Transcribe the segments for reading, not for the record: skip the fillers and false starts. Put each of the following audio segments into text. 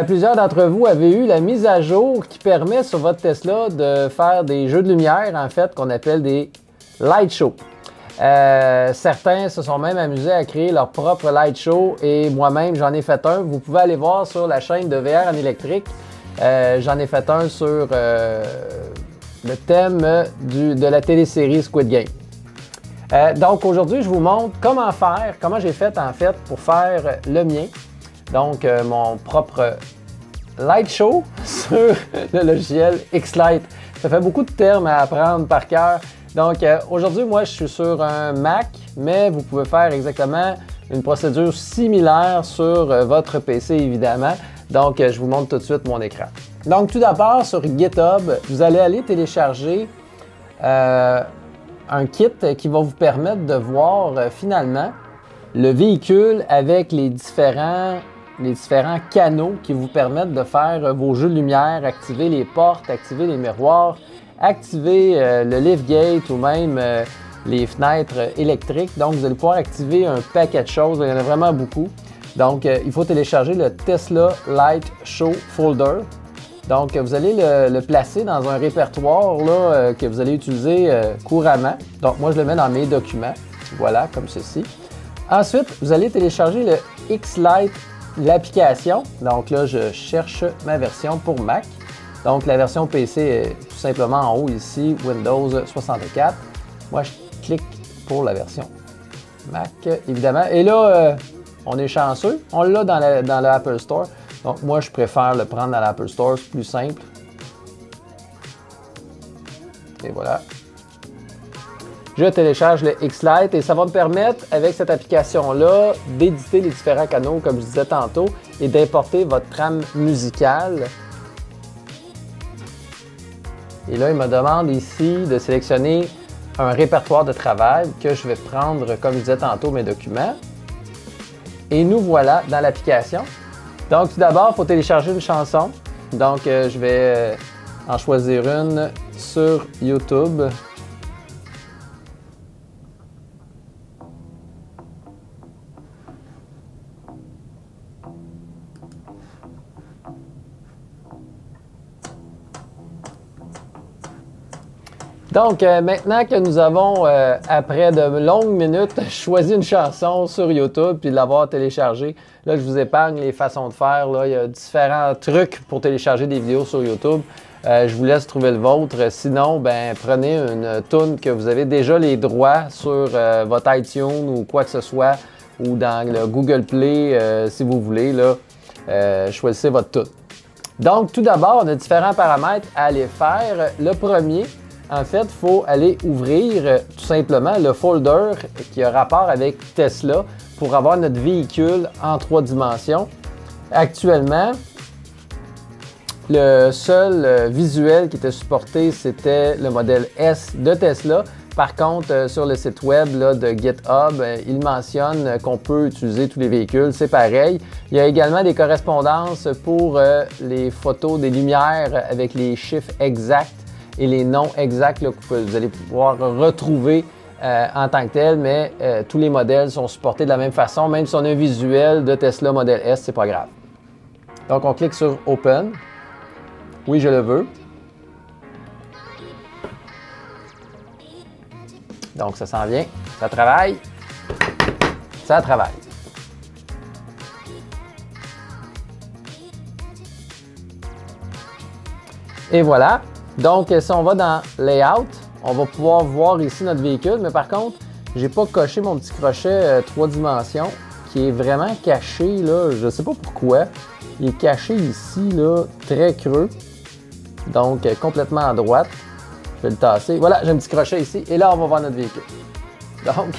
Plusieurs d'entre vous avaient eu la mise à jour qui permet sur votre Tesla de faire des jeux de lumière, en fait, qu'on appelle des light shows. Certains se sont même amusés à créer leur propre light show et moi-même, j'en ai fait un. Vous pouvez aller voir sur la chaîne de VR en électrique. J'en ai fait un sur le thème de la télésérie Squid Game. Donc aujourd'hui, je vous montre comment j'ai fait en fait pour faire le mien. Donc mon propre light show sur le logiciel X-Lite. Ça fait beaucoup de termes à apprendre par cœur. Donc aujourd'hui, moi je suis sur un Mac, mais vous pouvez faire exactement une procédure similaire sur votre PC évidemment. Donc je vous montre tout de suite mon écran. Donc tout d'abord sur GitHub, vous allez aller télécharger un kit qui va vous permettre de voir finalement le véhicule avec les différents canaux qui vous permettent de faire vos jeux de lumière, activer les portes, activer les miroirs, activer le liftgate ou même les fenêtres électriques. Donc vous allez pouvoir activer un paquet de choses, il y en a vraiment beaucoup. Donc il faut télécharger le Tesla Light Show Folder. Donc vous allez le placer dans un répertoire là, que vous allez utiliser couramment. Donc moi je le mets dans mes documents, voilà, comme ceci. Ensuite, vous allez télécharger le X-Lite, l'application. Donc là, je cherche ma version pour Mac. Donc la version PC est tout simplement en haut ici, Windows 64. Moi, je clique pour la version Mac, évidemment. Et là, on est chanceux, on l'a dans l'Apple Store. Donc moi, je préfère le prendre dans l'Apple Store, c'est plus simple. Et voilà. Je télécharge le X-Lite et ça va me permettre, avec cette application-là, d'éditer les différents canaux, comme je disais tantôt, et d'importer votre trame musicale. Et là, il me demande ici de sélectionner un répertoire de travail que je vais prendre, comme je disais tantôt, mes documents. Et nous voilà dans l'application. Donc, tout d'abord, il faut télécharger une chanson. Donc, je vais en choisir une sur YouTube. Donc, maintenant que nous avons, après de longues minutes, choisi une chanson sur YouTube puis de l'avoir téléchargée, là, je vous épargne les façons de faire. Là. Il y a différents trucs pour télécharger des vidéos sur YouTube. Je vous laisse trouver le vôtre. Sinon, ben, prenez une tune que vous avez déjà les droits sur votre iTunes ou quoi que ce soit, ou dans le Google Play, si vous voulez. Là, choisissez votre tune. Donc, tout d'abord, on a différents paramètres à aller faire. Le premier, en fait, il faut aller ouvrir tout simplement le folder qui a rapport avec Tesla pour avoir notre véhicule en 3 dimensions. Actuellement, le seul visuel qui était supporté, c'était le modèle S de Tesla. Par contre, sur le site web là, de GitHub, il mentionne qu'on peut utiliser tous les véhicules, c'est pareil. Il y a également des correspondances pour les photos des lumières avec les chiffres exacts et les noms exacts là, que vous allez pouvoir retrouver en tant que tel, mais tous les modèles sont supportés de la même façon. Même si on a un visuel de Tesla Model S, c'est pas grave. Donc, on clique sur Open. Oui, je le veux. Donc, ça s'en vient. Ça travaille. Ça travaille. Et voilà. Donc, si on va dans Layout, on va pouvoir voir ici notre véhicule, mais par contre, je n'ai pas coché mon petit crochet 3 dimensions qui est vraiment caché, là, je ne sais pas pourquoi. Il est caché ici, là, très creux, donc complètement à droite. Je vais le tasser. Voilà, j'ai un petit crochet ici, et là, on va voir notre véhicule. Donc,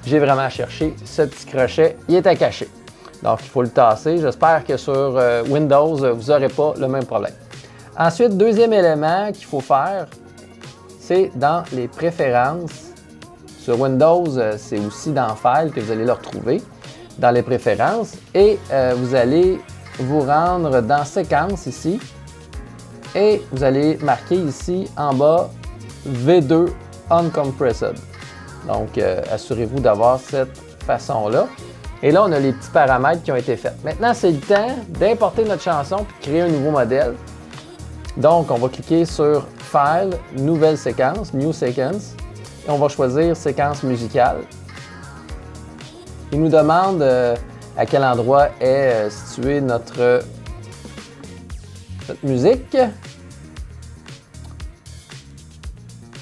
j'ai vraiment cherché ce petit crochet, il était caché. Donc, il faut le tasser. J'espère que sur Windows, vous n'aurez pas le même problème. Ensuite, deuxième élément qu'il faut faire, c'est dans les préférences. Sur Windows, c'est aussi dans File que vous allez le retrouver, dans les préférences. Et vous allez vous rendre dans Séquence ici. Et vous allez marquer ici en bas V2 Uncompressed. Donc, assurez-vous d'avoir cette façon-là. Et là, on a les petits paramètres qui ont été faits. Maintenant, c'est le temps d'importer notre chanson et de créer un nouveau modèle. Donc, on va cliquer sur File, Nouvelle séquence, New Sequence, et on va choisir Séquence musicale. Il nous demande à quel endroit est située notre musique.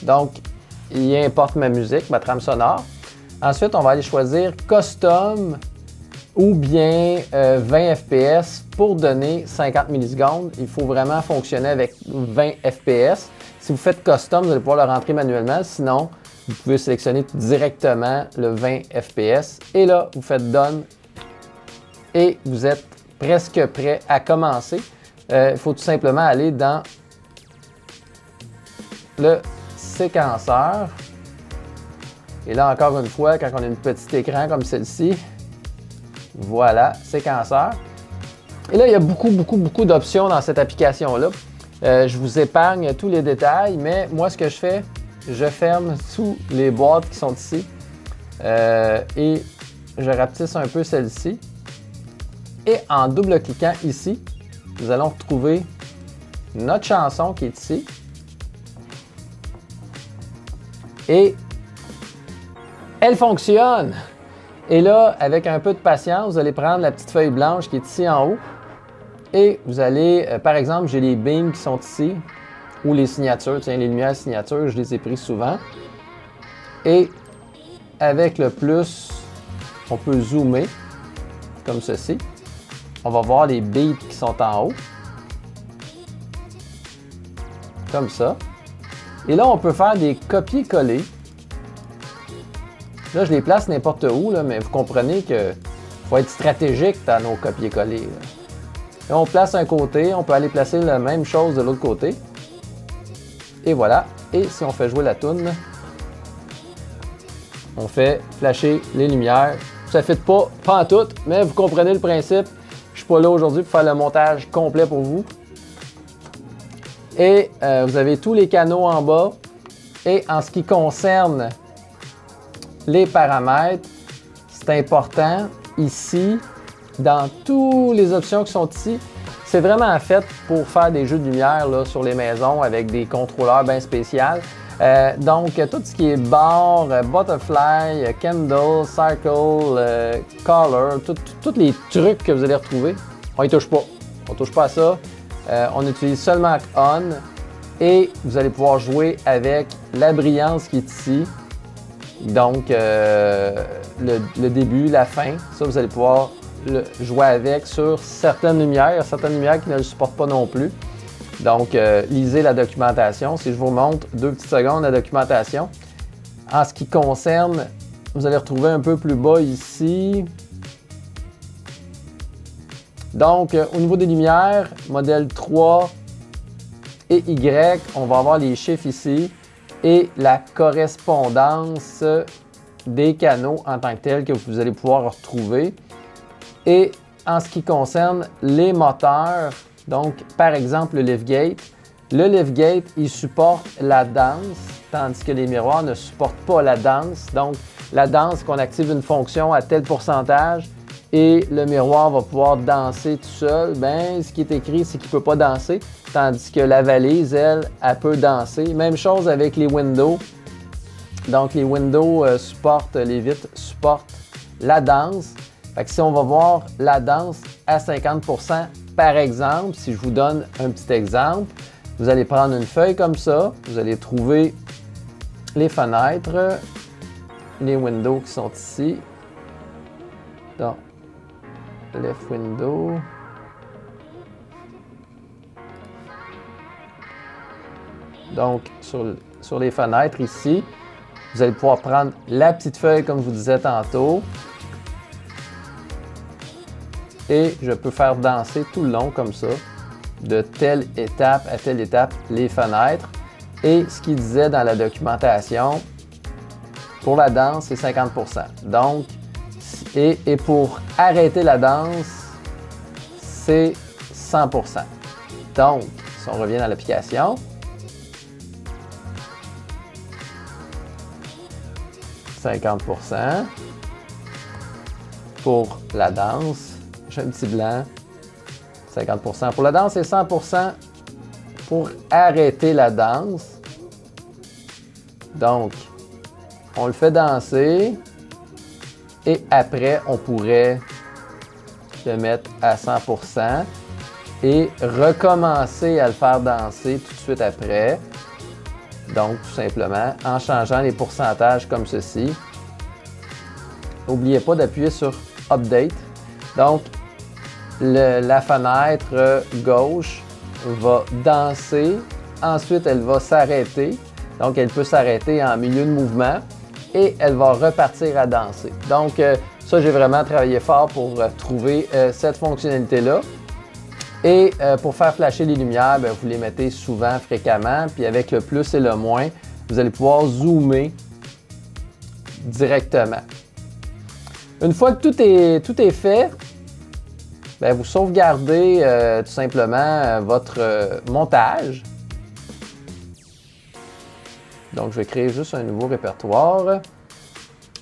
Donc, il importe ma musique, ma trame sonore. Ensuite, on va aller choisir Custom ou bien 20 FPS pour donner 50 millisecondes. Il faut vraiment fonctionner avec 20 FPS. Si vous faites Custom, vous allez pouvoir le rentrer manuellement. Sinon, vous pouvez sélectionner directement le 20 FPS. Et là, vous faites Done et vous êtes presque prêt à commencer. Il faut tout simplement aller dans le séquenceur. Et là, encore une fois, quand on a une petite écran comme celle-ci, voilà, séquenceur. Et là, il y a beaucoup d'options dans cette application-là. Je vous épargne tous les détails, mais moi, ce que je fais, je ferme tous les boîtes qui sont ici et je rapetisse un peu celle-ci. Et en double-cliquant ici, nous allons retrouver notre chanson qui est ici. Et elle fonctionne! Et là, avec un peu de patience, vous allez prendre la petite feuille blanche qui est ici en haut. Et vous allez, par exemple, j'ai les beams qui sont ici, ou les signatures, tiens, les lumières signatures, je les ai prises souvent. Et avec le plus, on peut zoomer, comme ceci. On va voir les beats qui sont en haut. Comme ça. Et là, on peut faire des copier-coller. Là, je les place n'importe où, là, mais vous comprenez qu'il faut être stratégique dans nos copier-coller. Là, on place un côté, on peut aller placer la même chose de l'autre côté. Et voilà. Et si on fait jouer la toune, on fait flasher les lumières. Ça ne fit pas en tout, mais vous comprenez le principe. Je ne suis pas là aujourd'hui pour faire le montage complet pour vous. Et vous avez tous les canaux en bas. Et en ce qui concerne les paramètres, c'est important ici, dans toutes les options qui sont ici, c'est vraiment fait pour faire des jeux de lumière là, sur les maisons avec des contrôleurs bien spéciaux. Donc, tout ce qui est bar, butterfly, candle, circle, color, tous les trucs que vous allez retrouver, on n'y touche pas. On ne touche pas à ça. On utilise seulement on et vous allez pouvoir jouer avec la brillance qui est ici. Donc, le début, la fin, ça, vous allez pouvoir jouer avec sur certaines lumières. Il y a certaines lumières qui ne le supportent pas non plus. Donc, lisez la documentation. Si je vous montre 2 petites secondes la documentation. En ce qui concerne, vous allez retrouver un peu plus bas ici. Donc, au niveau des lumières, modèle 3 et Y, on va avoir les chiffres ici. Et la correspondance des canaux en tant que tels que vous allez pouvoir retrouver. Et en ce qui concerne les moteurs, donc par exemple le liftgate, il supporte la danse, tandis que les miroirs ne supportent pas la danse. Donc la danse, qu'on active une fonction à tel pourcentage et le miroir va pouvoir danser tout seul, bien, ce qui est écrit, c'est qu'il ne peut pas danser, tandis que la valise, elle peut danser. Même chose avec les windows. Donc, les windows supportent, les vitres supportent la danse. Fait que si on va voir la danse à 50%, par exemple, si je vous donne un petit exemple, vous allez prendre une feuille comme ça, vous allez trouver les fenêtres, les windows qui sont ici. Donc, left window. Donc, sur les fenêtres ici, vous allez pouvoir prendre la petite feuille comme je vous disais tantôt. Et je peux faire danser tout le long comme ça, de telle étape à telle étape, les fenêtres. Et ce qu'il disait dans la documentation, pour la danse, c'est 50%. Donc, et pour arrêter la danse, c'est 100%. Donc, si on revient dans l'application, « 50%. pour la danse. J'ai un petit blanc. 50% pour la danse et 100% pour arrêter la danse. Donc, on le fait danser et après, on pourrait le mettre à 100% et recommencer à le faire danser tout de suite après. Donc, tout simplement, en changeant les pourcentages comme ceci. N'oubliez pas d'appuyer sur Update. Donc, la fenêtre gauche va danser. Ensuite, elle va s'arrêter. Donc, elle peut s'arrêter en milieu de mouvement et elle va repartir à danser. Donc, ça, j'ai vraiment travaillé fort pour trouver cette fonctionnalité-là. Et pour faire flasher les lumières, bien, vous les mettez souvent, fréquemment. Puis avec le plus et le moins, vous allez pouvoir zoomer directement. Une fois que tout est fait, bien, vous sauvegardez tout simplement votre montage. Donc, je vais créer juste un nouveau répertoire.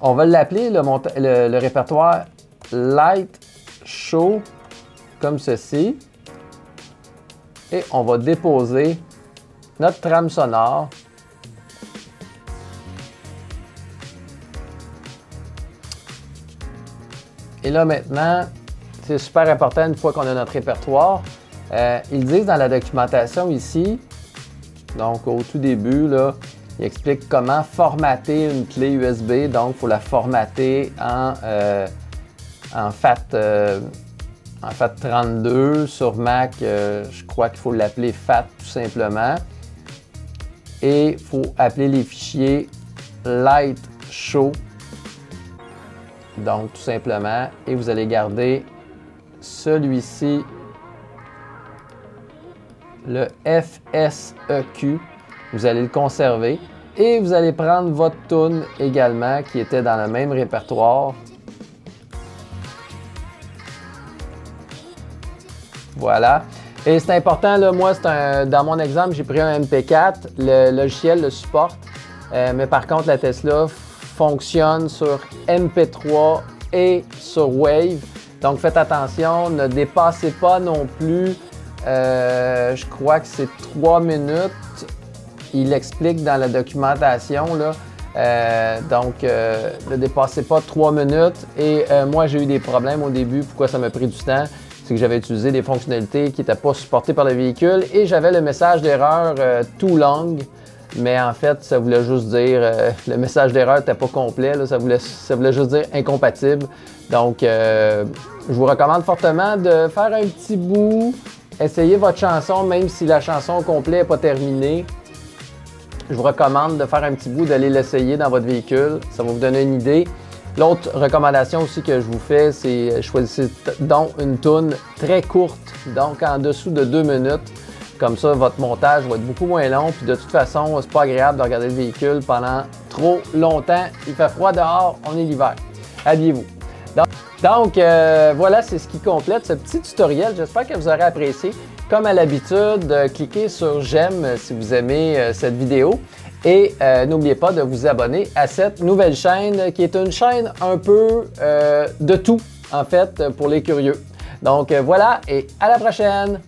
On va l'appeler le répertoire Light Show, comme ceci. Et on va déposer notre trame sonore. Et là, maintenant, c'est super important une fois qu'on a notre répertoire. Ils disent dans la documentation ici, donc au tout début, là, ils expliquent comment formater une clé USB. Donc, il faut la formater en FAT32. Sur Mac, je crois qu'il faut l'appeler FAT tout simplement. Et il faut appeler les fichiers Light Show. Donc, tout simplement. Et vous allez garder celui-ci, le FSEQ. Vous allez le conserver. Et vous allez prendre votre tune également, qui était dans le même répertoire. Voilà. Et c'est important, là, moi, dans mon exemple, j'ai pris un MP4. Le logiciel le supporte. Mais par contre, la Tesla fonctionne sur MP3 et sur Wave. Donc, faites attention. Ne dépassez pas non plus, je crois que c'est 3 minutes. Il explique dans la documentation, là. Ne dépassez pas 3 minutes. Et moi, j'ai eu des problèmes au début. Pourquoi ça m'a pris du temps? C'est que j'avais utilisé des fonctionnalités qui n'étaient pas supportées par le véhicule et j'avais le message d'erreur too long. Mais en fait, ça voulait juste dire, le message d'erreur n'était pas complet, là, ça voulait juste dire incompatible. Donc, je vous recommande fortement de faire un petit bout, essayez votre chanson, même si la chanson complète n'est pas terminée. Je vous recommande de faire un petit bout, d'aller l'essayer dans votre véhicule, ça va vous donner une idée. L'autre recommandation aussi que je vous fais, c'est choisissez donc une tune très courte, donc en dessous de 2 minutes. Comme ça, votre montage va être beaucoup moins long. Puis de toute façon, c'est pas agréable de regarder le véhicule pendant trop longtemps. Il fait froid dehors, on est l'hiver. Habillez-vous. Donc voilà, c'est ce qui complète ce petit tutoriel. J'espère que vous aurez apprécié. Comme à l'habitude, cliquez sur j'aime si vous aimez cette vidéo. Et n'oubliez pas de vous abonner à cette nouvelle chaîne qui est une chaîne un peu de tout, en fait, pour les curieux. Donc voilà, et à la prochaine!